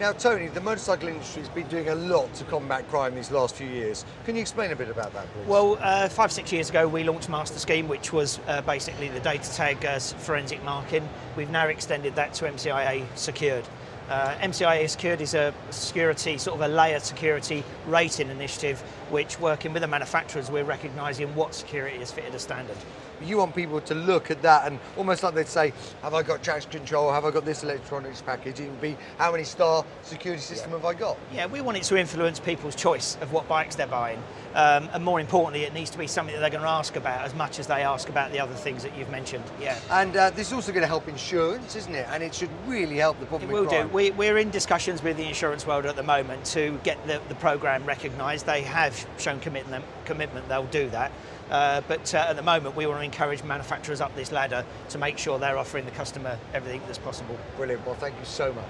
Now, Tony, the motorcycle industry has been doing a lot to combat crime these last few years. Can you explain a bit about that, please? Well, 5-6 years ago, we launched Master Scheme, which was basically the Datatag forensic marking. We've now extended that to MCIA Secured. MCIA Secured is a security, sort of a layered security rating initiative, which, working with the manufacturers, we're recognising what security is fitted as standard. You want people to look at that and almost like they'd say, have I got traction control, have I got this electronics package? It would be, how many star security system have I got? Yeah, we want it to influence people's choice of what bikes they're buying. And more importantly, it needs to be something that they're going to ask about as much as they ask about the other things that you've mentioned. Yeah. And this is also going to help insurance, isn't it? And it should really help the problem with crime. It will do. We're in discussions with the insurance world at the moment to get the programme recognised. They have shown commitment, they'll do that. But at the moment, we want to encourage manufacturers up this ladder to make sure they're offering the customer everything that's possible. Brilliant. Well, thank you so much.